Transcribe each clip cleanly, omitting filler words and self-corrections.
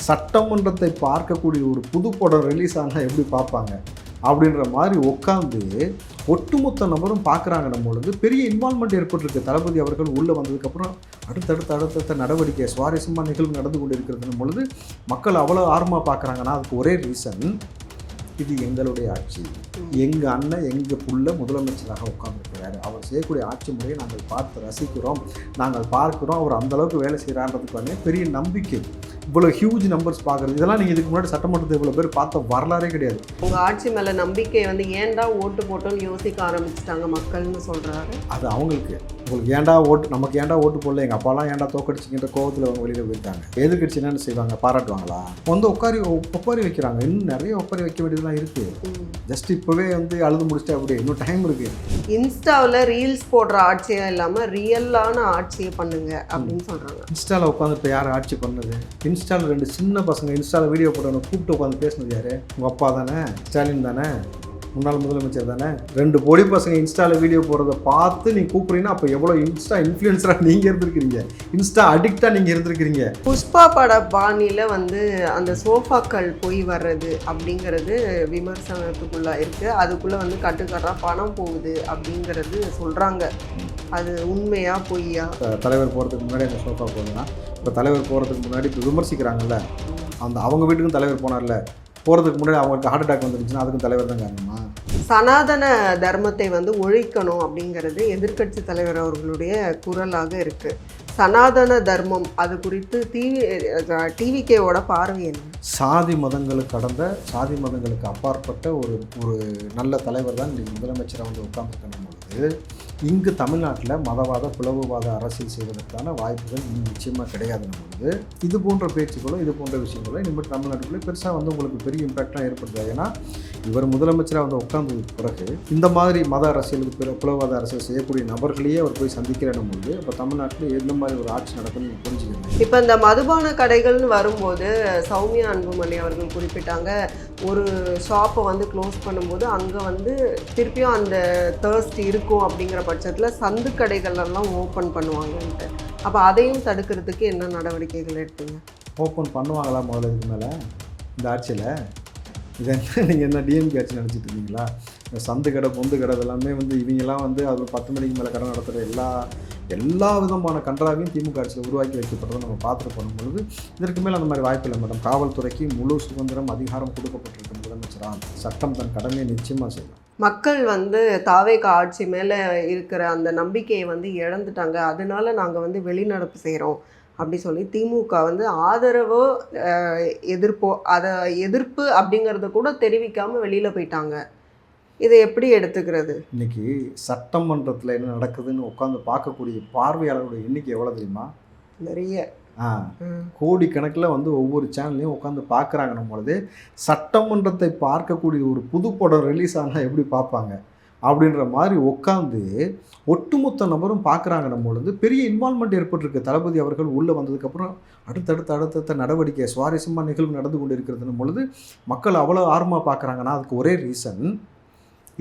சட்டமன்றத்தை பார்க்கக்கூடிய ஒரு புது படம் ரிலீஸ் ஆனால் எப்படி பார்ப்பாங்க அப்படின்ற மாதிரி உட்காந்து ஒட்டுமொத்த நபரும் பார்க்குறாங்கன்னும் பொழுது பெரிய இன்வால்மெண்ட் ஏற்பட்டிருக்கு. தளபதி அவர்கள் உள்ளே வந்ததுக்கப்புறம் அடுத்தடுத்த நடவடிக்கை சுவாரஸ்யமான நிகழ்வு நடந்து கொண்டு இருக்கிறதுன்னும் பொழுது மக்கள் அவ்வளோ ஆர்வமாக பார்க்குறாங்கன்னா அதுக்கு ஒரே ரீசன், இது எங்களுடைய ஆட்சி, எங்கள் அண்ணன் எங்கள் புள்ள முதலமைச்சராக உட்கார்ந்துருக்கிறாரு, அவர் செய்யக்கூடிய ஆட்சி முறையை நாங்கள் பார்த்து ரசிக்கிறோம், நாங்கள் பார்க்குறோம், அவர் அந்தளவுக்கு வேலை செய்கிறான்றதுக்கான பெரிய நம்பிக்கை. இவ்வளோ ஹியூஜ் நம்பர்ஸ் பார்க்குறது, இதெல்லாம் நீங்கள் இதுக்கு முன்னாடி சட்டமன்றத்தை இவ்வளோ பேர் பார்த்த வரலாறே கிடையாது. உங்கள் ஆட்சி மேலே நம்பிக்கை வந்து ஏன்டா ஓட்டு போட்டோன்னு யோசிக்க ஆரம்பிச்சிட்டாங்க மக்கள்னு சொல்கிறாரு. அது அவங்களுக்கு ஏன்டா ஓட்டு, நமக்கு ஏன்டா ஓட்டு போடல, எங்கள் அப்பாலாம் ஏன்டா தோக்கடிச்சிக்கின்ற கோவத்தில் அவங்க வெளியில் போயிருக்காங்க. எதிர்கட்சி என்னென்னு செய்வாங்க, பாராட்டுவாங்களா? வந்து ஒப்பாரி வைக்கிறாங்க. இன்னும் நிறைய ஒப்பாரி வைக்க வேண்டியதுலாம் இருக்குது. ஜஸ்ட் இப்போவே வந்து அழுது முடிச்சிட்டா அப்படியே இன்னும் டைம் இருக்குது. இன்ஸ்டாவில் ரீல்ஸ் போடுற ஆட்சியாக இல்லாமல் ரியலான ஆட்சியை பண்ணுங்க அப்படின்னு சொல்கிறாங்க. இன்ஸ்டாவில் உட்காந்து இப்போ யார் ஆட்சி பண்ணது? இன்ஸ்டாவில் 2 சின்ன பசங்க இன்ஸ்டாவில் வீடியோ போட்டவனை கூப்பிட்டு உட்காந்து பேசினது யார்? உங்கள் அப்பா தானே, ஸ்டாலின் தானே, முன்னாள் முதலமைச்சர் தானே. 2 பொடி பசங்க இன்ஸ்டாவில் வீடியோ போடுறத பார்த்து நீங்கள் கூப்பிட்றீங்கன்னா அப்போ எவ்வளோ இன்ஸ்டா இன்ஃப்ளூயன்ஸராக நீங்கள் இருந்திருக்கிறீங்க, இன்ஸ்டா அடிக்டாக நீங்கள் இருந்திருக்கிறீங்க. புஷ்பா பட பாணியில் வந்து அந்த சோஃபாக்கள் போய் வர்றது அப்படிங்கிறது விமர்சனத்துக்குள்ளே இருக்குது. அதுக்குள்ளே வந்து கட்டுக்கட்டாக பணம் போகுது அப்படிங்கிறது சொல்கிறாங்க. அது உண்மையா பொய்யா? தலைவர் போகிறதுக்கு முன்னாடி அந்த சோஃபா போகுதுன்னா, இப்போ தலைவர் போகிறதுக்கு முன்னாடி இப்போ விமர்சிக்கிறாங்கல்ல, அவங்க வீட்டுக்கும் தலைவர் போனார்ல, போகிறதுக்கு முன்னாடி அவங்களுக்கு ஹார்ட் அட்டாக் வந்துருச்சுன்னா அதுக்கும் தலைவர் தான் காரணமா? சனாதன தர்மத்தை வந்து ஒழிக்கணும் அப்படிங்கிறது எதிர்க்கட்சி தலைவர் அவர்களுடைய குரலாக இருக்குது. சனாதன தர்மம் அது குறித்து டிவிகேவோட பார்வை என்ன? சாதி மதங்களுக்கு கடந்த, சாதி மதங்களுக்கு அப்பாற்பட்ட ஒரு நல்ல தலைவர் தான் இன்றைக்கு முதலமைச்சராக வந்து உட்கார்ந்துருக்கணும் பொழுது இங்கு தமிழ்நாட்டில் மதவாத பிளவுவாத அரசியல் செய்வதற்கான வாய்ப்புகள் இன்னும் நிச்சயமாக கிடையாதுன்னு பொழுது இது போன்ற பேச்சுக்களும் இது போன்ற விஷயங்களும் இனிமேல் தமிழ்நாட்டுக்குள்ளே பெருசாக வந்து உங்களுக்கு பெரிய இம்பாக்டாக ஏற்படுது. ஏன்னா இவர் முதலமைச்சராக வந்து உட்கார்ந்ததுக்கு பிறகு இந்த மாதிரி மத அரசியலுக்கு பிளவுவாத அரசியல் செய்யக்கூடிய நபர்களையே அவர் போய் சந்திக்கிறேன் பொழுது இப்போ தமிழ்நாட்டில் எந்த மாதிரி ஒரு ஆட்சி நடக்குன்னு புரிஞ்சுக்கணும். இப்போ இந்த மதுபான கடைகள்னு வரும்போது சௌமியா அன்புமணி அவர்கள் குறிப்பிட்டாங்க, ஒரு ஷாப்பை வந்து க்ளோஸ் பண்ணும்போது அங்கே வந்து திருப்பியும் அந்த தர்ஸ்ட் இருக்கும் அப்படிங்கிற பட்சத்தில் சந்து கடைகளெல்லாம் ஓப்பன் பண்ணுவாங்கன்ட்டு. அப்போ அதையும் தடுக்கிறதுக்கு என்ன நடவடிக்கைகள் எடுத்தீங்க? ஓப்பன் பண்ணுவாங்களா முதல்ல இதுக்கு மேலே இந்த ஆட்சியில்? இது என்ன நீங்கள் என்ன டிஎம்கே ஆட்சி நினச்சிட்டு இருந்தீங்களா? இந்த சந்து கடை பொந்து கடை எல்லாமே வந்து இவங்கெல்லாம் வந்து அது 10 மணிக்கு மேலே கடை நடத்துகிற எல்லா விதமான கன்றாவையும் திமுக ஆட்சியில் உருவாக்கி வைக்கப்பட்டதை நம்ம பார்த்துட்டு பண்ணும்பொழுது இதற்கு மேலே அந்த மாதிரி வாய்ப்பு இல்லை மேடம். காவல்துறைக்கு முழு சுதந்திரம் அதிகாரம் கொடுக்கப்பட்டிருக்க முதலமைச்சரால் சட்டம் தன் கடமையை நிச்சயமாக செய்யலாம். மக்கள் வந்து தாவேக ஆட்சி மேலே இருக்கிற அந்த நம்பிக்கையை வந்து இழந்துட்டாங்க, அதனால நாங்கள் வந்து வெளிநடப்பு செய்கிறோம் அப்படி சொல்லி திமுக வந்து ஆதரவோ எதிர்ப்போ எதிர்ப்பு அப்படிங்கிறத கூட தெரிவிக்காமல் வெளியில் போயிட்டாங்க. இதை எப்படி எடுத்துக்கிறது? இன்றைக்கி சட்டமன்றத்தில் என்ன நடக்குதுன்னு உட்காந்து பார்க்கக்கூடிய பார்வையாளர்களுடைய எண்ணிக்கை எவ்வளோ தெரியுமா? நிறைய கோடிக்கணக்கில் வந்து ஒவ்வொரு சேனல்லையும் உட்காந்து பார்க்குறாங்கன்னும் பொழுது சட்டமன்றத்தை பார்க்கக்கூடிய ஒரு புது படம் ரிலீஸ் ஆனால் எப்படி பார்ப்பாங்க அப்படின்ற மாதிரி உட்காந்து ஒட்டுமொத்த நபரும் பார்க்குறாங்கன்னும் பொழுது பெரிய இன்வால்மெண்ட் ஏற்பட்டிருக்கு. தளபதி அவர்கள் உள்ளே வந்ததுக்கப்புறம் அடுத்தடுத்த நடவடிக்கை சுவாரஸ்யமான நிகழ்வு நடந்து கொண்டு இருக்கிறதுன்னும் பொழுது மக்கள் அவ்வளோ ஆர்வமாக பார்க்குறாங்கன்னா அதுக்கு ஒரே ரீசன்,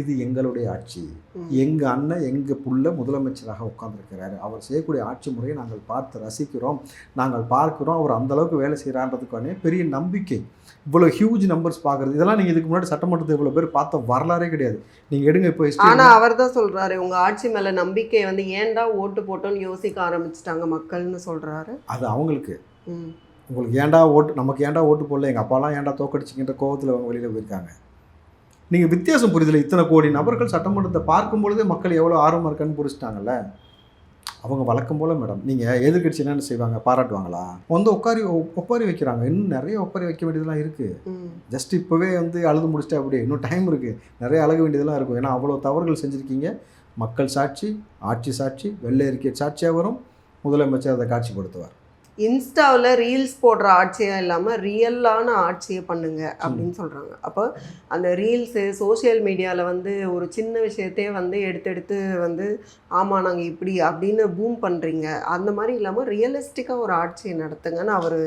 இது எங்களுடைய ஆட்சி, எங்கள் அண்ணன் எங்கள் புள்ள முதலமைச்சராக உட்கார்ந்துருக்கிறாரு, அவர் செய்யக்கூடிய ஆட்சி முறையை நாங்கள் பார்த்து ரசிக்கிறோம், நாங்கள் பார்க்குறோம், அவர் அந்தளவுக்கு வேலை செய்கிறான்றதுக்கான பெரிய நம்பிக்கை. இவ்வளோ ஹியூஜ் நம்பர்ஸ் பார்க்குறது, இதெல்லாம் நீங்கள் இதுக்கு முன்னாடி சட்டமன்றத்தை இவ்வளோ பேர் பார்த்த வரலாறே கிடையாது. நீங்கள் எடுங்க இப்போ. ஆனால் அவர் தான் சொல்கிறாரு, உங்கள் ஆட்சி மேலே நம்பிக்கை வந்து ஏன்டா ஓட்டு போட்டோன்னு யோசிக்க ஆரம்பிச்சிட்டாங்க மக்கள்னு சொல்கிறாரு. அது அவங்களுக்கு உங்களுக்கு ஏன்டா ஓட்டு, நமக்கு ஏன்டா ஓட்டு போடல, எங்கள் அப்பாலாம் ஏன்டா தோக்கடிச்சிக்கின்ற கோவத்தில் அவங்க வெளியில் போயிருக்காங்க. நீங்கள் வித்தியாசம் புரிதலை, இத்தனை கோடி நபர்கள் சட்டமன்றத்தை பார்க்கும் பொழுதே மக்கள் எவ்வளோ ஆர்வமாக இருக்கான்னு புரிச்சிட்டாங்கல்ல. அவங்க வழக்கம் போல் மேடம், நீங்கள் எதிர்கட்சி என்னென்னு செய்வாங்க, பாராட்டுவாங்களா? வந்து ஒப்பாரி வைக்கிறாங்க. இன்னும் நிறைய ஒப்பாரி வைக்க வேண்டியதெல்லாம் இருக்குது. ஜஸ்ட் இப்போவே வந்து அழுது முடிச்சிட்டா அப்படியே இன்னும் டைம் இருக்குது, நிறைய அழக வேண்டியதெல்லாம் இருக்கும். ஏன்னா அவ்வளோ தவறுகள் செஞ்சுருக்கீங்க. மக்கள் சாட்சி, ஆட்சி சாட்சி, வெள்ளை அறிக்கை சாட்சியாக வரும், முதலமைச்சர் அதை காட்சிப்படுத்துவார். இன்ஸ்டாவில் ரீல்ஸ் போடுற ஆட்சியாக இல்லாமல் ரியலான ஆட்சியை பண்ணுங்க அப்படின்னு சொல்கிறாங்க. அப்போ அந்த ரீல்ஸு சோஷியல் மீடியாவில் வந்து ஒரு சின்ன விஷயத்தையே வந்து எடுத்து வந்து ஆமாம் நாங்கள் இப்படி அப்படின்னு பூம் பண்ணுறீங்க, அந்த மாதிரி இல்லாமல் ரியலிஸ்டிக்காக ஒரு ஆட்சியை நடத்துங்கன்னு அவர்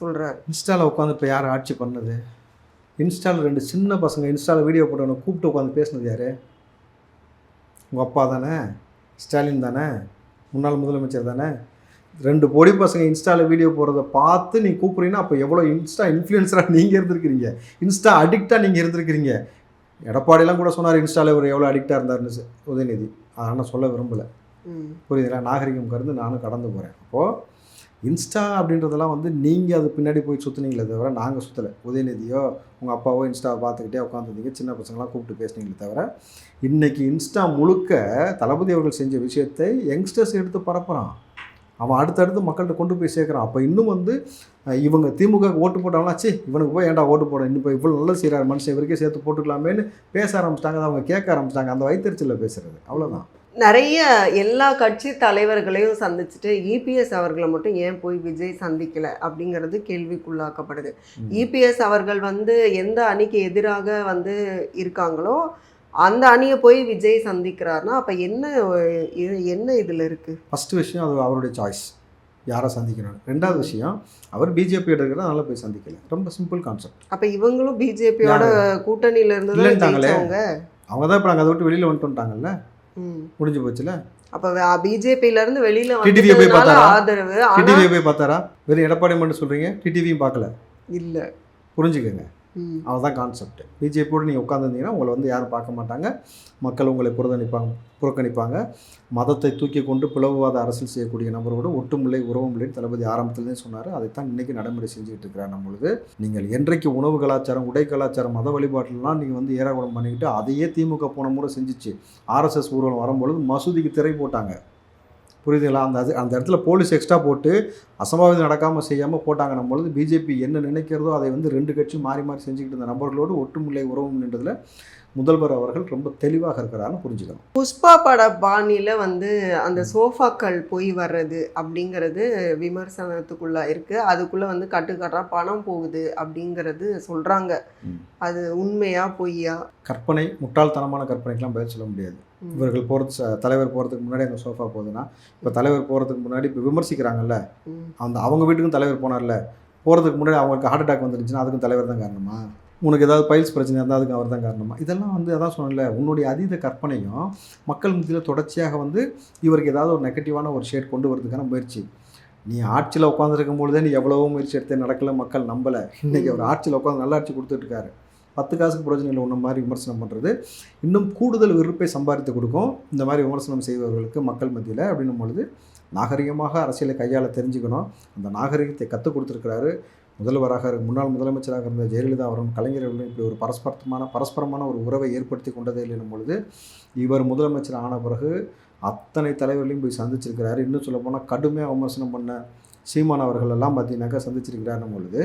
சொல்கிறார். இன்ஸ்டாவில் உட்காந்து இப்போ யார் ஆட்சி பண்ணது? இன்ஸ்டாவில் 2 சின்ன பசங்க இன்ஸ்டாவில் வீடியோ போட்டவனை கூப்பிட்டு உட்காந்து பேசினது யார்? உங்கள் அப்பா தானே, ஸ்டாலின் தானே, முன்னாள் முதலமைச்சர் தானே. 2 பொடி பசங்க இன்ஸ்டாவில் வீடியோ போடுறத பார்த்து நீ கூப்பிட்றீங்கன்னா அப்போ எவ்வளோ இன்ஸ்டா இன்ஃப்ளூயன்ஸராக நீங்கள் இருந்திருக்கிறீங்க, இன்ஸ்டா அடிக்டாக நீங்கள் இருந்திருக்கிறீங்க. எடப்பாடியெல்லாம் கூட சொன்னார் இன்ஸ்டாவில் ஒரு எவ்வளோ அடிக்டாக இருந்தாருன்னு உதயநிதி. அதனால் நான் சொல்ல விரும்பலை. புரியுதுங்களா? நாகரிகம் கருந்து நானும் கடந்து போகிறேன். அப்போது இன்ஸ்டா அப்படின்றதெல்லாம் வந்து நீங்கள் அது பின்னாடி போய் சுற்றுனீங்களே தவிர நாங்கள் சுற்றலை. உதயநிதியோ உங்கள் அப்பாவோ இன்ஸ்டாவை பார்த்துக்கிட்டே உட்காந்துருந்தீங்க, சின்ன பசங்களாம் கூப்பிட்டு பேசுனீங்களே தவிர இன்றைக்கி இன்ஸ்டா முழுக்க தளபதி அவர்கள் செஞ்ச விஷயத்தை யங்ஸ்டர்ஸ் எடுத்து பரப்புகிறான். அவன் அடுத்தடுத்து மக்கள்கிட்ட கொண்டு போய் சேர்க்குறான். அப்போ இன்னும் வந்து இவங்க திமுக ஓட்டு போட்டாங்களாச்சு, இவனுக்கு போய் ஏன்டா ஓட்டு போட, இன்னும் இப்போ இவ்வளோ நல்ல செய்கிறார் மனுஷன், இவருக்கே சேர்த்து போட்டுக்கலாமேன்னு பேச ஆரம்பிச்சிட்டாங்க. அவங்க கேட்க ஆரம்பிச்சிட்டாங்க. அந்த வயிற்றுச்சலில் பேசுகிறது அவ்வளோதான். நிறைய எல்லா கட்சி தலைவர்களையும் சந்திச்சுட்டு இபிஎஸ் அவர்களை மட்டும் ஏன் போய் விஜய் சந்திக்கலை அப்படிங்கிறது கேள்விக்குள்ளாக்கப்படுது. இபிஎஸ் அவர்கள் வந்து எந்த அணிக்கு எதிராக வந்து இருக்காங்களோ அந்த அணியை போய் விஜய் சந்திக்கிறாருன்னா அப்போ என்ன இதில் இருக்குது? ஃபஸ்ட்டு விஷயம் அது அவருடைய சாய்ஸ், யாரை சந்திக்கணும். 2வது விஷயம் அவர் பிஜேபி எடுக்கிறத அதனால் போய் சந்திக்கலை. ரொம்ப சிம்பிள் கான்செப்ட். அப்போ இவங்களும் பிஜேபியோட கூட்டணியில இருந்து இல்லைன்ட்டாங்களே, அவங்க தான் இப்போ நாங்கள் அதை விட்டு வெளியில் வந்துட்டாங்கல்ல, முடிஞ்சு போச்சுல. அப்போ பிஜேபியில இருந்து வெளியில டிடிவியை போய் பார்த்தாரா? ஆதரவு டிடிவியை போய் பார்த்தாரா? வெறும் எடப்பாடி மட்டும் சொல்கிறீங்க, டிடிவியும் பார்க்கல. இல்லை, புரிஞ்சுக்கோங்க. அதுதான் கான்செப்ட். பிஜேபியோடு நீங்கள் உட்காந்துருந்தீங்கன்னா உங்களை வந்து யாரும் பார்க்க மாட்டாங்க, மக்கள் உங்களை புறக்கணிப்பாங்க. மதத்தை தூக்கி கொண்டு பிளவுவாத அரசியல் செய்யக்கூடிய நபரோடு ஒட்டுமில்லை உறவுமில்லைன்னு தளபதி ஆரம்பத்துலேருந்தே சொன்னார். அதைத்தான் இன்றைக்கி நடைமுறை செஞ்சுக்கிட்டு இருக்கிறார். நம்மளுக்கு நீங்கள் என்றைக்கு உணவு கலாச்சாரம், உடை கலாச்சாரம், மத வழிபாட்டிலாம் நீங்கள் வந்து ஏறாகுடம் பண்ணிக்கிட்டு அதையே திமுக போன முறை செஞ்சிச்சு. ஆர்எஸ்எஸ் ஊர்வலம் வரும்பொழுது மசூதிக்கு திரை போட்டாங்க. புரியுதுங்களா? அந்த இடத்துல போலீஸ் எக்ஸ்ட்ரா போட்டு அசம்பாவிதம் நடக்காமல் செய்யாமல் போட்டாங்க. நம்மளது பிஜேபி என்ன நினைக்கிறதோ அதை வந்து 2 கட்சியும் மாறி மாறி செஞ்சுக்கிட்டு இருந்த நபர்களோடு ஒட்டுமில்லை உறவும் நின்றதில் முதல்வர் அவர்கள் ரொம்ப தெளிவாக இருக்கிறாருன்னு புரிஞ்சுக்கணும். புஷ்பா பட பாணியில் வந்து அந்த சோஃபாக்கள் போய் வர்றது அப்படிங்கிறது விமர்சனத்துக்குள்ளே இருக்குது. அதுக்குள்ளே வந்து கட்டுக்கட்டாக பணம் போகுது அப்படிங்கிறது சொல்கிறாங்க. அது உண்மையா பொய்யா? கற்பனை, முட்டாள்தனமான கற்பனைக்கெலாம் பதில் சொல்ல முடியாது. இவர்கள் தலைவர் போகிறதுக்கு முன்னாடி அந்த சோஃபா போகுதுன்னா, இப்போ தலைவர் போகிறதுக்கு முன்னாடி இப்போ விமர்சிக்கிறாங்கல்ல, அவங்க வீட்டுக்கும் தலைவர் போனார்ல, போகிறதுக்கு முன்னாடி அவங்களுக்கு ஹார்ட் அட்டாக் வந்துருந்துச்சுன்னா அதுக்கும் தலைவர் தான் காரணமா? உனக்கு ஏதாவது பைல்ஸ் பிரச்சனை இருந்தால் அதுக்கு அவர் தான் காரணமா? இதெல்லாம் வந்து அதான் சொன்னல, உன்னுடைய அதீத கற்பனையும் மக்கள் மத்தியில் தொடர்ச்சியாக வந்து இவருக்கு ஏதாவது ஒரு நெகட்டிவான ஒரு ஷேட் கொண்டு வரதுக்கான முயற்சி. நீ ஆட்சியில் உட்காந்துருக்கும் பொழுதே நீ எவ்வளவோ முயற்சி எடுத்து நடக்கல, மக்கள் நம்பலை. இன்றைக்கி அவர் ஆட்சியில் உட்காந்து நல்லாட்சி கொடுத்துட்ருக்காரு. 10 காசுக்கு பிரயோஜனம் இல்லை. ஒன்று மாதிரி விமர்சனம் பண்ணுறது இன்னும் கூடுதல் விருப்பை சம்பாதித்து கொடுக்கும் இந்த மாதிரி விமர்சனம் செய்பவர்களுக்கு மக்கள் மத்தியில். அப்படின்னும் பொழுது நாகரிகமாக அரசியலை கையாள தெரிஞ்சுக்கணும். அந்த நாகரிகத்தை கற்றுக் கொடுத்துருக்கிறாரு. முதல்வராக முன்னாள் முதலமைச்சராக இருந்த ஜெயலலிதா அவரும் கலைஞர்களும் இப்படி ஒரு பரஸ்பரமான ஒரு உறவை ஏற்படுத்தி கொண்டதே இல்லைன்னும் பொழுது இவர் முதலமைச்சர் ஆன பிறகு அத்தனை தலைவர்களையும் போய் சந்திச்சிருக்கிறாரு. இன்னும் சொல்லப்போனால் கடுமையாக விமர்சனம் பண்ண சீமான் அவர்கள் எல்லாம் பார்த்தீங்கன்னாக்கா சந்திச்சிருக்கிறாருன்னும் பொழுது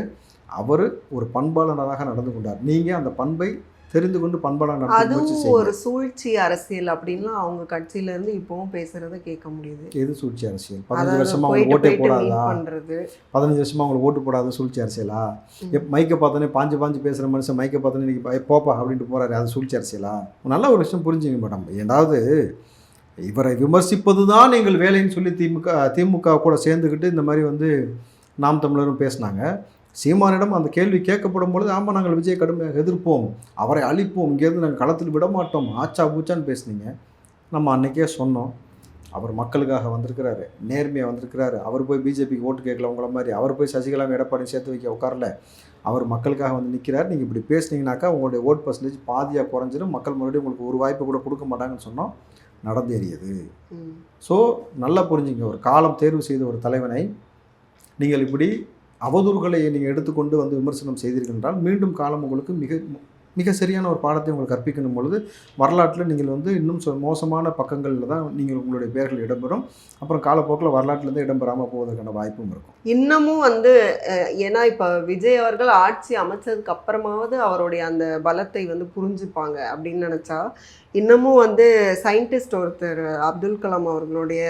அவர் ஒரு பண்பாளராக நடந்து கொண்டார். நீங்கள் அந்த பண்பை தெரிந்து கொண்டு பண்பாளர் நடந்து அதுவும் ஒரு சூழ்ச்சி அரசியல் அப்படின்லாம் அவங்க கட்சியிலேருந்து இப்போவும் பேசுகிறத கேட்க முடியுது. எது சூழ்ச்சி அரசியல்? 15 வருஷமாக அவங்களுக்கு ஓட்டே போடாதா? 15 வருஷமாக அவங்களுக்கு ஓட்டு போடாத சூழ்ச்சி அரசியலா? மைக்கை பார்த்தோன்னே பாஞ்சு பேசுகிற மனுஷன் மைக்கை பார்த்தோன்னே இன்றைக்கி போப்பா அப்படின்ட்டு போகிறாரு, அது சூழ்ச்சி அரசியலா? நல்ல ஒரு விஷயம் புரிஞ்சுங்க மேடம். ஏதாவது இவரை விமர்சிப்பது தான் எங்கள் வேலைன்னு சொல்லி திமுக கூட சேர்ந்துக்கிட்டு இந்த மாதிரி வந்து நாம் தமிழரும் பேசினாங்க. சீமானிடம் அந்த கேள்வி கேட்கப்படும் பொழுது ஆமாம் நாங்கள் விஜய் கடுமையாக எதிர்ப்போம், அவரை அழிப்போம், இங்கேருந்து நாங்கள் களத்தில் விட மாட்டோம், ஆச்சா பூச்சான்னு பேசுனீங்க. நம்ம அன்றைக்கே சொன்னோம், அவர் மக்களுக்காக வந்திருக்கிறாரு, நேர்மையாக வந்திருக்கிறாரு. அவர் போய் பிஜேபிக்கு ஓட்டு கேட்கல உங்களை மாதிரி, அவர் போய் சசிகலா எடப்பாடி சேர்த்து வைக்க உட்காரல, அவர் மக்களுக்காக வந்து நிற்கிறார். நீங்கள் இப்படி பேசுனீங்கனாக்கா உங்களுடைய ஓட் பர்சன்டேஜ் பாதியாக குறைஞ்சிடும், மக்கள் மறுபடியும் உங்களுக்கு ஒரு வாய்ப்பு கூட கொடுக்க மாட்டாங்கன்னு சொன்னோம். நடந்தேறியது. ஸோ நல்லா புரிஞ்சுங்க, ஒரு காலம் தேர்வு செய்த ஒரு தலைவனை நீங்கள் இப்படி அவதூறுகளை நீங்கள் எடுத்துக்கொண்டு வந்து விமர்சனம் செய்தீர்கள் என்றால் மீண்டும் காலம் உங்களுக்கு மிக சரியான ஒரு பாடத்தை உங்களுக்கு கற்பிக்கணும் பொழுது வரலாற்றில் நீங்கள் வந்து இன்னும் மோசமான பக்கங்களில் தான் நீங்கள் உங்களுடைய பெயர்கள் இடம்பெறும். அப்புறம் காலப்போக்கில் வரலாற்றிலேருந்து இடம்பெறாமல் போவதற்கான வாய்ப்பும் இருக்கும். இன்னமும் வந்து ஏன்னா இப்போ விஜய் அவர்கள் ஆட்சி அமைச்சதுக்கு அப்புறமாவது அவருடைய அந்த பலத்தை வந்து புரிஞ்சுப்பாங்க அப்படின்னு நினச்சா, இன்னமும் வந்து சயின்டிஸ்ட் ஒருத்தர் அப்துல் கலாம் அவர்களுடைய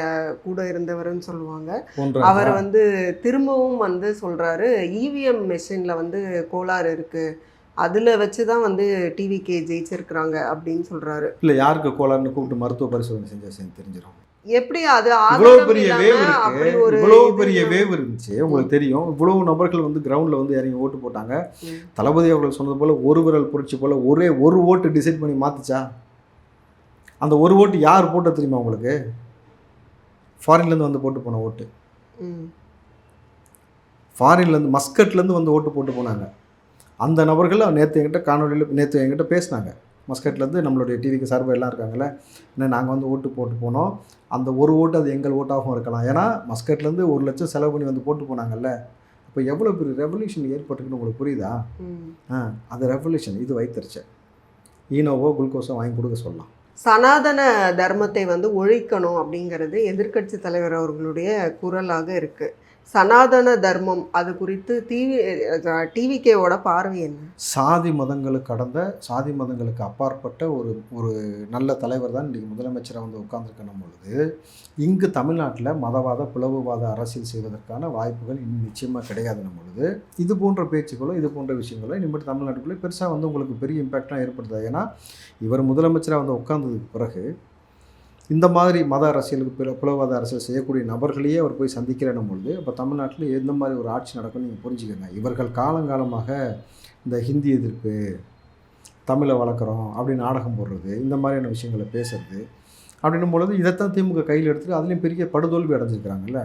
கூட இருந்தவர்னு சொல்லுவாங்க, அவர் வந்து திரும்பவும் வந்து சொல்கிறாரு இவிஎம் மெஷினில் வந்து கோளாறு இருக்குது, அதில் வச்சு தான் வந்து டிவிகே ஜெயிச்சிருக்கிறாங்க அப்படின்னு சொல்கிறாரு. இல்லை யாருக்கு கோளாறுன்னு கூப்பிட்டு மருத்துவ பரிசோதனை செஞ்சு தெரிஞ்சிடும். எப்படி அது இவ்வளோ பெரிய வேவ் இருக்கு, இவ்வளோ பெரிய வேவ் இருந்துச்சு உங்களுக்கு தெரியும். இவ்வளோ நபர்கள் வந்து கிரவுண்டில் வந்து இறங்கி ஓட்டு போட்டாங்க. தளபதி அவர்கள் சொன்னது போல் ஒரு விரல் புரட்சி போல் ஒரே ஒரு ஓட்டு டிசைட் பண்ணி மாற்றுச்சா? அந்த ஒரு ஓட்டு யார் போட்ட தெரியுமா உங்களுக்கு? ஃபாரின்லேருந்து வந்து போட்டு போன ஓட்டு. ஃபாரின்லேருந்து மஸ்கட்லேருந்து வந்து ஓட்டு போட்டு போனாங்க. அந்த நபர்கள் நேற்று என்கிட்ட பேசினாங்க. மஸ்கட்லேருந்து நம்மளுடைய டிவிக்கு சார்பாக எல்லாம் இருக்காங்கல்ல, ஏன்னா நாங்கள் வந்து ஓட்டு போட்டு போனோம், அந்த ஒரு ஓட்டு அது எங்கள் ஓட்டாகவும் இருக்கலாம். ஏன்னா மஸ்கட்லேருந்து 1 லட்சம் செலவு பண்ணி வந்து போட்டு போனாங்கல்ல. இப்போ எவ்வளோ பெரிய ரெவல்யூஷன் ஏற்பட்டுக்குன்னு உங்களுக்கு புரியுதா? அந்த ரெவல்யூஷன் இது வைத்திருச்சு. ஈனோவோ குளுக்கோஸோ வாங்கி கொடுக்க சொல்லலாம். சனாதன தர்மத்தை வந்து ஒழிக்கணும் அப்படிங்கிறது எதிர்க்கட்சி தலைவர் அவர்களுடைய குரலாக இருக்கு. சனாதன தர்மம் அது குறித்து டிவிகேவோட பார்வை என்ன? சாதி மதங்களுக்கு அப்பாற்பட்ட ஒரு நல்ல தலைவர் தான் இன்றைக்கி முதலமைச்சராக வந்து உட்கார்ந்துருக்கணும் பொழுது, இங்கு தமிழ்நாட்டில் மதவாத பிளவுவாத அரசியல் செய்வதற்கான வாய்ப்புகள் இன்னும் நிச்சயமாக கிடையாதுன்னும் பொழுது, இது போன்ற பேச்சுக்களோ இது போன்ற விஷயங்களோ இனிமேட்டு தமிழ்நாட்டுக்குள்ளே பெருசாக வந்து உங்களுக்கு பெரிய இம்பேக்ட்லாம் ஏற்படுத்துது. ஏன்னா இவர் முதலமைச்சராக வந்து உட்கார்ந்ததுக்கு பிறகு இந்த மாதிரி மத அரசியலுக்கு பிளவாத அரசியல் செய்யக்கூடிய நபர்களையே அவர் போய் சந்திக்கிறேன்னும் பொழுது, அப்போ தமிழ்நாட்டில் எந்த மாதிரி ஒரு ஆட்சி நடக்கும்னு நீங்கள் புரிஞ்சுக்கங்க. இவர்கள் காலங்காலமாக இந்த ஹிந்தி எதிர்ப்பு, தமிழை வளர்க்குறோம் அப்படி நாடகம் போடுறது, இந்த மாதிரியான விஷயங்களை பேசுறது அப்படின்னும் பொழுது இதைத்தான் திமுக கையில் எடுத்துகிட்டு அதுலேயும் பெரிய படுதோல்வி அடைஞ்சிருக்கிறாங்கல்ல.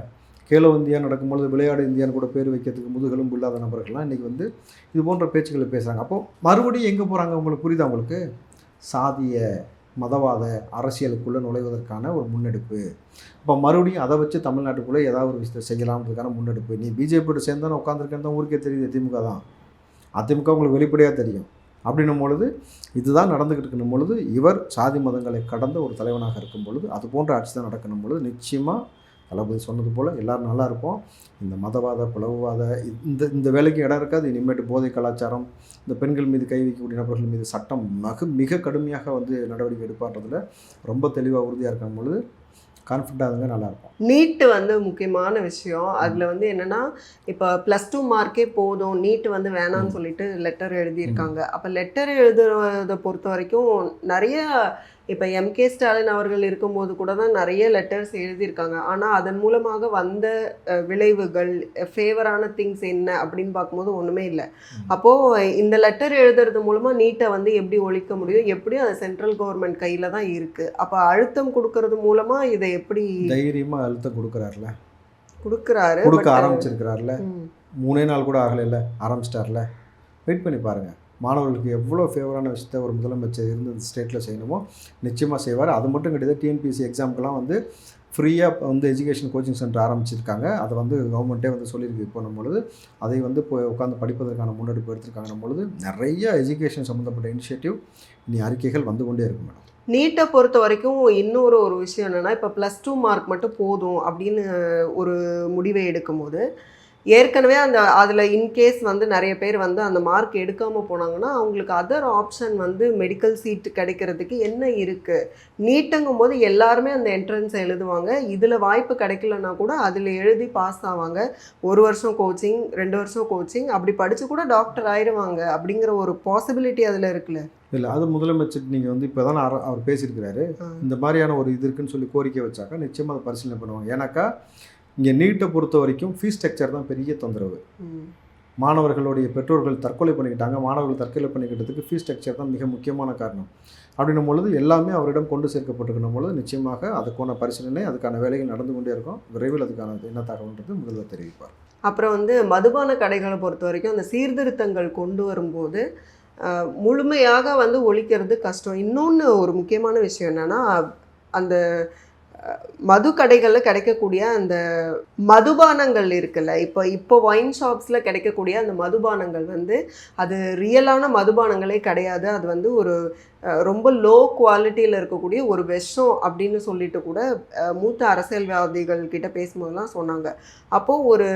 கேலோ இந்தியா நடக்கும்பொழுது விளையாடு இந்தியான்னு கூட பேர் வைக்கிறதுக்கு முதுகெலும்பு இல்லாத நபர்கள்லாம் இன்றைக்கி வந்து இது போன்ற பேச்சுக்களை பேசுகிறாங்க. அப்போது மறுபடியும் எங்கே போகிறாங்க உங்களுக்கு புரியுதா? உங்களுக்கு சாதிய மதவாத அரசியலுக்குள்ளே நுழைவதற்கான ஒரு முன்னெடுப்பு. இப்போ மறுபடியும் அதை வச்சு தமிழ்நாட்டுக்குள்ளே ஏதாவது ஒரு விஷயத்தை செய்யலாம்ன்றதுக்கான முன்னெடுப்பு. நீ பிஜேபியோட சேர்ந்தானே உட்காந்துருக்கேன்னு தான் ஊருக்கே தெரியுது. திமுக தான். அதிமுக உங்களுக்கு வெளிப்படையாக தெரியும். அப்படின்னும் பொழுது இதுதான் நடந்துக்கிட்டு இருக்கணும் பொழுது, இவர் சாதி மதங்களை கடந்த ஒரு தலைவனாக இருக்கும் பொழுது அது போன்ற ஆட்சி தான் நடக்கணும் பொழுது நிச்சயமாக தளபதி சொன்னது போல் எல்லோரும் நல்லா இருப்போம். இந்த மதவாத பிளவுவாத இந்த வேலைக்கு இடம் இருக்காது. இனிமேட்டு போதை கலாச்சாரம், இந்த பெண்கள் மீது கை வைக்கக்கூடிய நபர்கள் மீது சட்டம் மிக கடுமையாக வந்து நடவடிக்கை எடுப்பான்றதுல ரொம்ப தெளிவாக உறுதியாக இருக்கும் பொழுது கான்ஃபிடண்டாக இருங்க, நல்லாயிருக்கும். நீட்டு வந்து முக்கியமான விஷயம். அதில் வந்து என்னென்னா, இப்போ +2 மார்க்கே போதும், நீட்டு வந்து வேணான்னு சொல்லிட்டு லெட்டர் எழுதியிருக்காங்க. அப்போ லெட்டர் எழுதுறதை பொறுத்த வரைக்கும் நிறைய இப்போ எம்கே ஸ்டாலின் அவர்கள் இருக்கும்போது கூட தான் நிறைய லெட்டர்ஸ் எழுதியிருக்காங்க. ஆனால் அதன் மூலமாக வந்த விளைவுகள், ஃபேவரான திங்ஸ் என்ன அப்படின்னு பார்க்கும்போது ஒன்றுமே இல்லை. அப்போது இந்த லெட்டர் எழுதுறது மூலமாக நீட்டை வந்து எப்படி ஒழிக்க முடியும்? எப்படியும் அது சென்ட்ரல் கவர்மெண்ட் கையில் தான் இருக்குது. அப்போ அழுத்தம் கொடுக்கறது மூலமாக இதை எப்படி தைரியமாக அழுத்தம் கொடுக்குறாரு ஆரம்பிச்சிருக்கிறாருல. 3 நாள் கூட ஆகலைல்ல, ஆரம்பிச்சிட்டார்ல. வெயிட் பண்ணி பாருங்கள். மாணவர்களுக்கு எவ்வளோ ஃபேவரான விஷயத்த ஒரு முதலமைச்சர் இருந்து இந்த ஸ்டேட்டில் செய்யணுமோ நிச்சயமாக செய்வார். அது மட்டும் கிடையாது, டிஎன்பிஎஸ்சி எக்ஸாமுக்கெல்லாம் வந்து ஃப்ரீயாக வந்து எஜுகேஷன் கோச்சிங் சென்டர் ஆரம்பிச்சிருக்காங்க. அதை வந்து கவர்மெண்ட்டே வந்து சொல்லியிருக்கு. போனும் பொழுது அதை வந்து உட்காந்து படிப்பதற்கான முன்னெடுப்பு எடுத்திருக்காங்க பொழுது நிறைய எஜுகேஷன் சம்மந்தப்பட்ட இனிஷியேட்டிவ் இனி அறிக்கைகள் வந்து கொண்டே இருக்கும் மேடம். நீட்டை பொறுத்த வரைக்கும் இன்னொரு விஷயம் என்னென்னா, இப்போ +2 மார்க் மட்டும் போதும் அப்படின்னு ஒரு முடிவை எடுக்கும்போது, ஏற்கனவே அதில் இன்கேஸ் வந்து நிறைய பேர் வந்து அந்த மார்க் எடுக்காமல் போனாங்கன்னா அவங்களுக்கு அதர் ஆப்ஷன் வந்து மெடிக்கல் சீட் கிடைக்கிறதுக்கு என்ன இருக்குது? நீட்டுங்கும் போது எல்லாருமே அந்த என்ட்ரன்ஸ் எழுதுவாங்க. இதில் வாய்ப்பு கிடைக்கலன்னா கூட அதில் எழுதி பாஸ் ஆவாங்க. 1 வருஷம் கோச்சிங், 2 வருஷம் கோச்சிங், அப்படி படித்து கூட டாக்டர் ஆயிடுவாங்க அப்படிங்கிற ஒரு பாசிபிலிட்டி அதில் இருக்குல்ல. இல்லை, அது முதலமைச்சர் நீங்கள் வந்து இப்போ தான் அவர் பேசியிருக்கிறாரு. இந்த மாதிரியான ஒரு இது இருக்குன்னு சொல்லி கோரிக்கை வச்சாக்கா நிச்சயமாக அதை பரிசீலனை பண்ணுவாங்க. ஏன்னாக்கா இங்கே நீட்டை பொறுத்த வரைக்கும் ஃபீஸ் ஸ்ட்ரக்சர் தான் பெரிய தொந்தரவு. மாணவர்களுடைய பெற்றோர்கள் தற்கொலை பண்ணிக்கிட்டாங்க. மாணவர்கள் தற்கொலை பண்ணிக்கிட்டதுக்கு ஃபீஸ் ஸ்ட்ரக்சர் தான் மிக முக்கியமான காரணம். அப்படின்னும் பொழுது எல்லாமே அவரிடம் கொண்டு சேர்க்கப்பட்டிருக்கணும் பொழுது நிச்சயமாக அதுக்கான பரிசீலனை, அதுக்கான வேலைகள் நடந்து கொண்டே இருக்கும். விரைவில் அதுக்கான என்ன தகவல்ன்றது முதல்வர் தெரிவிப்பார். அப்புறம் வந்து மதுபான கடைகளை பொறுத்த வரைக்கும் அந்த சீர்திருத்தங்கள் கொண்டு வரும்போது முழுமையாக வந்து ஒழிக்கிறது கஷ்டம். இன்னொன்று ஒரு முக்கியமான விஷயம் என்னென்னா, அந்த மது கடைகளில் கிடைக்கக்கூடிய அந்த மதுபானங்கள் இருக்குல்ல, இப்போ ஒயின் ஷாப்ஸில் கிடைக்கக்கூடிய அந்த மதுபானங்கள் வந்து அது ரியலான மதுபானங்களே கிடையாது. அது வந்து ஒரு ரொம்ப லோ குவாலிட்டியில் இருக்கக்கூடிய ஒரு விஷம் அப்படின்னு சொல்லிட்டு கூட மூத்த அரசியல்வாதிகள் கிட்ட பேசும்போதுலாம் சொன்னாங்க. அப்போது ஒரு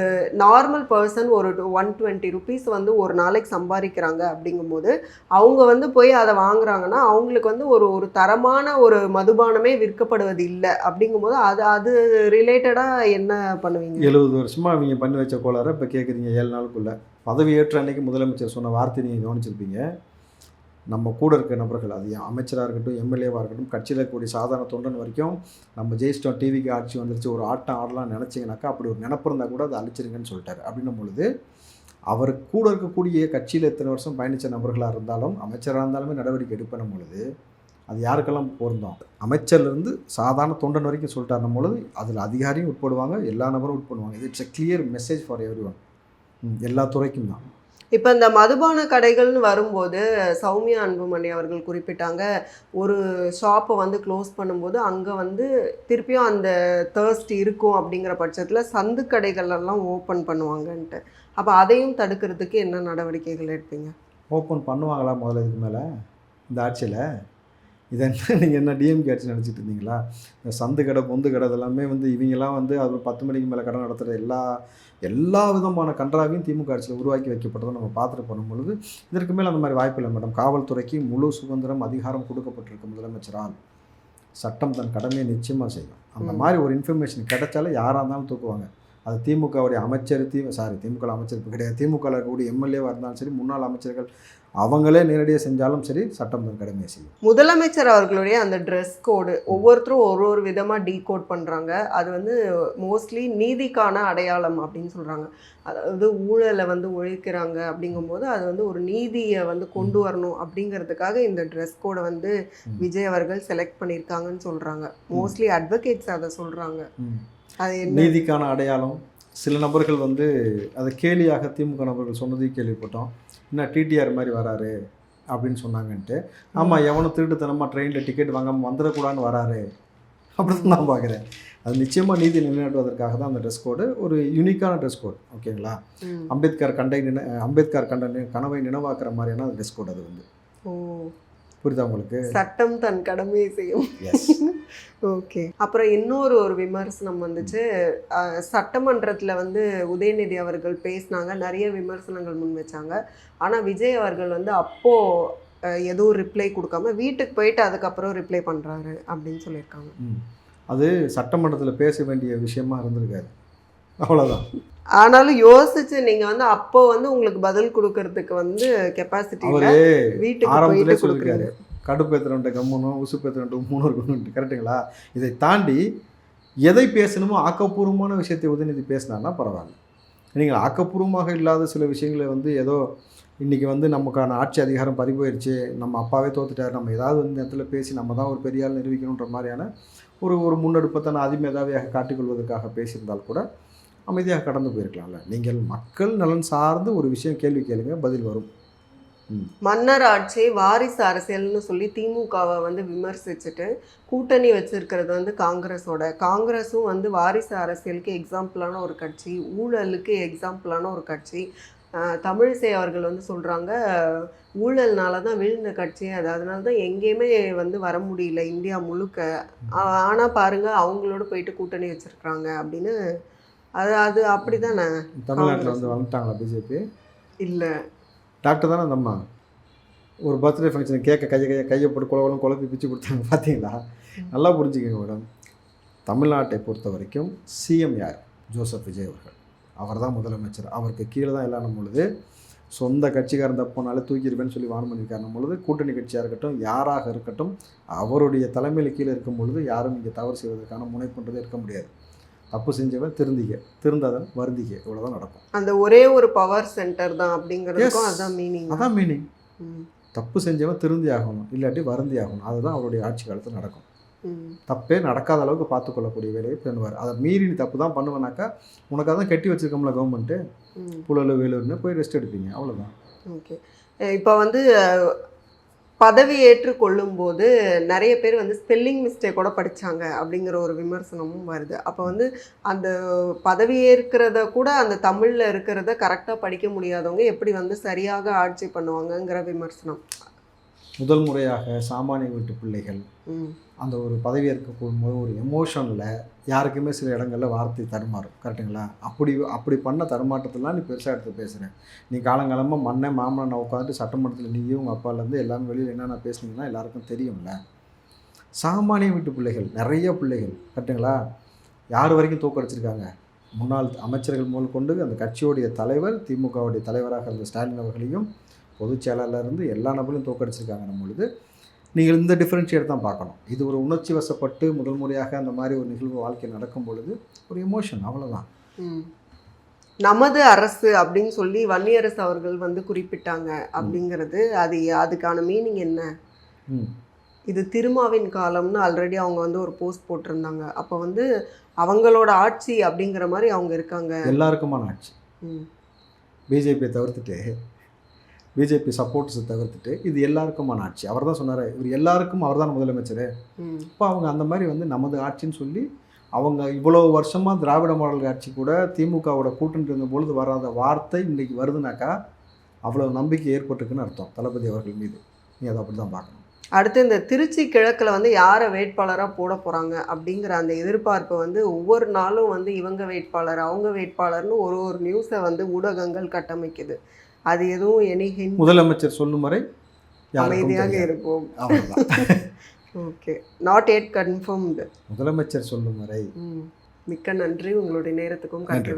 நார்மல் பர்சன் ஒரு 120 ருபீஸ் வந்து ஒரு நாளைக்கு சம்பாதிக்கிறாங்க. அப்படிங்கும்போது அவங்க வந்து போய் அதை வாங்குறாங்கன்னா அவங்களுக்கு வந்து ஒரு தரமான ஒரு மதுபானமே விற்கப்படுவது இல்லை. அப்படிங்கும்போது அது ரிலேட்டடாக என்ன பண்ணுவீங்க? 70 வருஷமாக அவங்க பண்ணி வச்ச கோளாறு இப்போ கேட்குறீங்க 7 நாளுக்குள்ளே. பதவி ஏற்ற அன்னைக்கு முதலமைச்சர் சொன்ன வார்த்தை நீங்கள் கவனிச்சிருப்பீங்க. நம்ம கூட இருக்க நபர்கள், அது அமைச்சராக இருக்கட்டும், எம்எல்ஏவாக இருக்கட்டும், கட்சியில் இருக்கக்கூடிய சாதாரண தொண்டன் வரைக்கும் நம்ம ஜெயிச்சிட்டோம், டிவிக்கு ஆட்சி வந்துருச்சு, ஒரு ஆட்டம் ஆடலாம் நினச்சிங்கனாக்கா அப்படி ஒரு நினப்பு இருந்தால் கூட அதை அழிச்சிருங்கன்னு சொல்லிட்டாரு. அப்படின்னும் பொழுது அவர் கூட இருக்கக்கூடிய கட்சியில் எத்தனை வருஷம் பயணித்த நபர்களாக இருந்தாலும் அமைச்சராக இருந்தாலுமே நடவடிக்கை எடுப்பணும் பொழுது அது யாருக்கெல்லாம் பொருந்தோம்? அமைச்சர்லேருந்து சாதாரண தொண்டன் வரைக்கும் சொல்லிட்டாருன்னும் பொழுது அதில் அதிகாரியும் உட்படுவாங்க, எல்லா நபரும் உட்படுவாங்க. It's a clear message for everyone. எல்லா துறைக்கும் தான். இப்போ இந்த மதுபான கடைகள்னு வரும்போது சௌமியா அன்புமணி அவர்கள் குறிப்பிட்டாங்க, ஒரு ஷாப்பை வந்து க்ளோஸ் பண்ணும்போது அங்கே வந்து திருப்பியும் அந்த தேர்ஸ்ட் இருக்கும் அப்படிங்கிற பட்சத்தில் சந்து கடைகளெல்லாம் ஓப்பன் பண்ணுவாங்கன்ட்டு. அப்போ அதையும் தடுக்கிறதுக்கு என்ன நடவடிக்கைகள் எடுப்பீங்க? ஓப்பன் பண்ணுவாங்களா முதல்ல இதுக்கு மேலே இந்த ஆட்சியில்? இதை என்ன நீங்கள் என்ன டிஎம்கே ஆட்சி நினச்சிட்டு இருந்தீங்களா? இந்த சந்து கடை பொந்து கடை இதெல்லாமே வந்து இவங்கெல்லாம் வந்து அது 10 மணிக்கு மேலே கடை நடத்துகிற எல்லா விதமான கன்றாவையும் திமுக ஆட்சியில் உருவாக்கி வைக்கப்பட்டதை நம்ம பார்த்துட்டு பண்ணும்பொழுது இதற்கு மேலே அந்த மாதிரி வாய்ப்பு இல்லை மேடம். காவல்துறைக்கு முழு சுதந்திரம் அதிகாரம் கொடுக்கப்பட்டிருக்கு முதலமைச்சரால். சட்டம் தன் கடமையை நிச்சயமாக செய்யும். அந்த மாதிரி ஒரு இன்ஃபர்மேஷன் கிடைச்சாலே யாராக இருந்தாலும் தூக்குவாங்க. அது திமுகவுடைய அமைச்சர் திமுக அமைச்சர் இப்போ கிடையாது, திமுகவில் இருக்கக்கூடிய எம்எல்ஏவாக இருந்தாலும் சரி, முன்னாள் அமைச்சர்கள் அவங்களே நேரடியாக செஞ்சாலும் சரி, சட்டம் தன் கடமையை செய்யும். முதலமைச்சர் அவர்களுடைய அந்த ட்ரெஸ் கோடு ஒவ்வொருத்தரும் ஒரு விதமாக டீகோட் பண்ணுறாங்க. அது வந்து மோஸ்ட்லி நீதிக்கான அடையாளம் அப்படின்னு சொல்கிறாங்க. அதாவது ஊழலை வந்து ஒழிக்கிறாங்க அப்படிங்கும்போது அது வந்து ஒரு நீதியை வந்து கொண்டு வரணும் அப்படிங்கிறதுக்காக இந்த ட்ரெஸ் கோடை வந்து விஜய் அவர்கள் செலக்ட் பண்ணியிருக்காங்கன்னு சொல்கிறாங்க. மோஸ்ட்லி அட்வொகேட்ஸ் அதை சொல்கிறாங்க. அது நீதிக்கான அடையாளம். சில நபர்கள் வந்து அதை கேலியாக திமுக நபர்கள் சொன்னதையும் கேள்விப்பட்டோம். என்ன டிடிஆர் மாதிரி வராரு அப்படின்னு சொன்னாங்கன்ட்டு. ஆமாம், எவனும் திருட்டுத்தனமாக ட்ரெயினில் டிக்கெட் வாங்காமல் வந்துடக்கூடாதுன்னு வராரு அப்படின்னு நான் பார்க்குறேன். அது நிச்சயமாக நீதி நிலைநாட்டுவதற்காக தான் அந்த ட்ரெஸ் கோடு ஒரு யூனிக்கான ட்ரெஸ் கோட். ஓகேங்களா? அம்பேத்கர் கனவை நினைவாக்குற மாதிரியான ட்ரெஸ் கோட் அது வந்து. புரியுதா உங்களுக்கு? சட்டம் தன் கடமையை செய்யும். ஓகே. அப்புறம் இன்னொரு விமர்சனம் வந்துச்சு. சட்டமன்றத்தில் வந்து உதயநிதி அவர்கள் பேசினாங்க, நிறைய விமர்சனங்கள் முன் வச்சாங்க. ஆனால் விஜய் அவர்கள் வந்து அப்போது எதுவும் ரிப்ளை கொடுக்காம வீட்டுக்கு போயிட்டு அதுக்கப்புறம் ரிப்ளை பண்ணுறாரு அப்படின்னு சொல்லியிருக்காங்க. அது சட்டமன்றத்தில் பேச வேண்டிய விஷயமா இருந்திருக்காரு, அவ்வளோதான். ஆனாலும் யோசிச்சு நீங்கள் வந்து அப்போ வந்து உங்களுக்கு பதில் கொடுக்கறதுக்கு வந்து கெப்பாசிட்டி வீட்டுக்கு போயிட்டு சொல்லியிருக்காரு. கடுப்பு ஏற்றுறவன்ட்ட கம்முனும், உசுப்பு ஏற்றுறவன்ட்டு மூணு இருக்கணும்ட்டு. கரெக்டுங்களா? இதை தாண்டி எதை பேசணுமோ ஆக்கப்பூர்வமான விஷயத்தை உதயநிதி பேசினார்னா பரவாயில்ல. நீங்கள் ஆக்கப்பூர்வமாக இல்லாத சில விஷயங்களை வந்து ஏதோ இன்றைக்கி வந்து நமக்கான ஆட்சி அதிகாரம் பறி போயிடுச்சு, நம்ம அப்பாவே தோத்துட்டார், நம்ம ஏதாவது வந்து இடத்துல பேசி நம்ம தான் ஒரு பெரிய ஆள் நிரூபிக்கணுன்ற மாதிரியான ஒரு முன்னெடுப்பை தன்னை அதிமேதாவியாக காட்டிக்கொள்வதற்காக பேசியிருந்தால் கூட அமைதியாக கடந்து போயிருக்கலாம்ல. நீங்கள் மக்கள் நலன் சார்ந்து ஒரு விஷயம் கேள்வி கேளுங்க, பதில் வரும். மன்னர் ஆட்சி வாரிசு அரசியல்னு சொல்லி திமுகவை வந்து விமர்சிச்சுட்டு கூட்டணி வச்சிருக்கிறது வந்து காங்கிரஸும் வந்து வாரிசு அரசியலுக்கு எக்ஸாம்பிளான ஒரு கட்சி, ஊழலுக்கு எக்ஸாம்பிளான ஒரு கட்சி. தமிழிசை அவர்கள் வந்து சொல்கிறாங்க, ஊழல்னால தான் விழுந்த கட்சி, அதனால தான் எங்கேயுமே வந்து வர முடியல இந்தியா முழுக்க. ஆனால் பாருங்கள் அவங்களோட போயிட்டு கூட்டணி வச்சுருக்குறாங்க அப்படின்னு. அது அப்படி தானே? தமிழ்நாட்டில் வந்து வந்துட்டாங்களா பிஜேபி? இல்லை, டாக்டர் தானே அந்த அம்மா. ஒரு பர்த்டே ஃபங்க்ஷன் கேட்க கையை போட்டு குழப்பி பிச்சு கொடுத்தாங்க, பார்த்தீங்களா? நல்லா புரிஞ்சுக்கங்க மேடம். தமிழ்நாட்டை பொறுத்த வரைக்கும் சிஎம் யார்? ஜோசப் விஜய் அவர்கள். அவர் தான் முதலமைச்சர். அவருக்கு கீழே தான் எல்லாம் பொழுது சொந்த கட்சிக்காரன் தப்புனாலே தூக்கிடுவேன்னு சொல்லி வான் பண்ணியிருக்காருன்னும் பொழுது கூட்டணி கட்சியாக இருக்கட்டும், யாராக இருக்கட்டும், அவருடைய தலைமையில் கீழே இருக்கும் பொழுது யாரும் இங்கே தவறு செய்வதற்கான முனைப்புன்றதே இருக்க முடியாது. தப்பு செஞ்சவன் திருந்தாதன் வருந்திக்க, இவ்வளோதான் நடக்கும். அந்த ஒரே ஒரு பவர் சென்டர் தான் அப்படிங்கிறதுக்கும் அதான் மீனிங். அதான் மீனிங். தப்பு செஞ்சவன் திருந்தி ஆகணும், இல்லாட்டி வருந்தி ஆகணும். அதுதான் அவருடைய ஆட்சி காலத்தில் நடக்கும். தப்பே நடக்காத அளவுக்கு பார்த்துக்கொள்ளக்கூடிய வேலையை பண்ணுவார். அதை மீறி நீ தப்பு தான் பண்ணுவேனாக்கா உனக்காக தான் கட்டி வச்சுருக்கோம்ல கவர்மெண்ட்டு, புழல் வேலூர்னு போய் ரெஸ்ட் எடுப்பீங்க, அவ்வளோதான். ஓகே. இப்போ வந்து பதவி ஏற்று கொள்ளும்போது நிறைய பேர் வந்து ஸ்பெல்லிங் மிஸ்டேக்கோட படித்தாங்க அப்படிங்கிற ஒரு விமர்சனமும் வருது. அப்போ வந்து அந்த பதவி ஏற்கிறத கூட அந்த தமிழில் இருக்கிறத கரெக்டாக படிக்க முடியாதவங்க எப்படி வந்து சரியாக ஆட்சி பண்ணுவாங்கங்கிற விமர்சனம். முதல் முறையாக சாமானிய வீட்டு பிள்ளைகள் அந்த ஒரு பதவி ஏற்க போகும்போது ஒரு எமோஷனில் யாருக்குமே சில இடங்களில் வார்த்தை தடுமாறும். கரெக்டுங்களா? அப்படி பண்ண தடுமாற்றத்திலாம் நீ பெருசாக எடுத்து பேசுகிறேன். நீ காலங்காலமாக மண்ணை மாமனை உட்காந்துட்டு சட்டமன்றத்தில் நீயும் உங்கள் அப்பாலேருந்து எல்லாமே வெளியில் என்னென்ன பேசுனீங்கன்னா எல்லாருக்கும் தெரியும்ல. சாமானிய வீட்டு பிள்ளைகள் நிறைய பிள்ளைகள், கரெக்டுங்களா? யார் வரைக்கும் தோக்கடிச்சிருக்காங்க? முன்னாள் அமைச்சர்கள் முதல் கொண்டு அந்த கட்சியோடைய தலைவர், திமுகவுடைய தலைவராக இருந்த ஸ்டாலின் அவர்களையும் பொதுச் செயலாளர்லேருந்து எல்லா நபர்களையும் தோக்கடிச்சிருக்காங்க. நம்மளுது நீங்கள் இந்த டிஃப்ரென்ஷியேட் தான் பார்க்கணும். இது ஒரு உணர்ச்சி வசப்பட்டு முதல் முறையாக அந்த மாதிரி ஒரு நிகழ்வு வாழ்க்கையில் நடக்கும் பொழுது ஒரு எமோஷன், அவ்வளோதான். நமது அரசு அப்படின்னு சொல்லி வன்னியரசு அவர்கள் வந்து குறிப்பிட்டாங்க அப்படிங்கிறது அதுக்கான மீனிங் என்ன? இது திருமாவின் காலம்னு ஆல்ரெடி அவங்க வந்து ஒரு போஸ்ட் போட்டிருந்தாங்க. அப்போ வந்து அவங்களோட ஆட்சி அப்படிங்கிற மாதிரி அவங்க இருக்காங்க. எல்லாருக்குமான ஆட்சி. ம். பிஜேபியை தவிர்த்துட்டு, பிஜேபி சப்போர்ட்ஸை தவிர்த்துட்டு இது எல்லாருக்குமான ஆட்சி. அவர் தான் சொன்னார், இவர் எல்லாருக்கும் அவர் தான் முதலமைச்சர். ம். இப்போ அவங்க அந்த மாதிரி வந்து நமது ஆட்சின்னு சொல்லி அவங்க இவ்வளோ வருஷமாக திராவிட மாடல் ஆட்சி கூட திமுகவோட கூட்டணி இருந்த பொழுது வராத வார்த்தை இன்றைக்கி வருதுனாக்கா அவ்வளோ நம்பிக்கை ஏற்பட்டுருக்குன்னு அர்த்தம் தளபதி அவர்கள் மீது. நீ அதை அப்படி தான் பார்க்கணும். அடுத்து இந்த திருச்சி கிழக்கில் வந்து யாரை வேட்பாளராக போட போகிறாங்க அப்படிங்கிற அந்த எதிர்பார்ப்பு வந்து ஒவ்வொரு நாளும் வந்து இவங்க வேட்பாளர் அவங்க வேட்பாளர்னு ஒரு ஒரு நியூஸை வந்து ஊடகங்கள் கட்டமைக்குது. அது எதுவும் எனி ஹிண்ட்? முதலமைச்சர் சொல்லும் வரை அமைதியாக இருப்போம். அவ்வளோதான். Okay, not yet confirmed. முதலமைச்சர் சொல்லும் வரை. மிக்க நன்றி உங்களுடைய நேரத்துக்கும். நன்றி.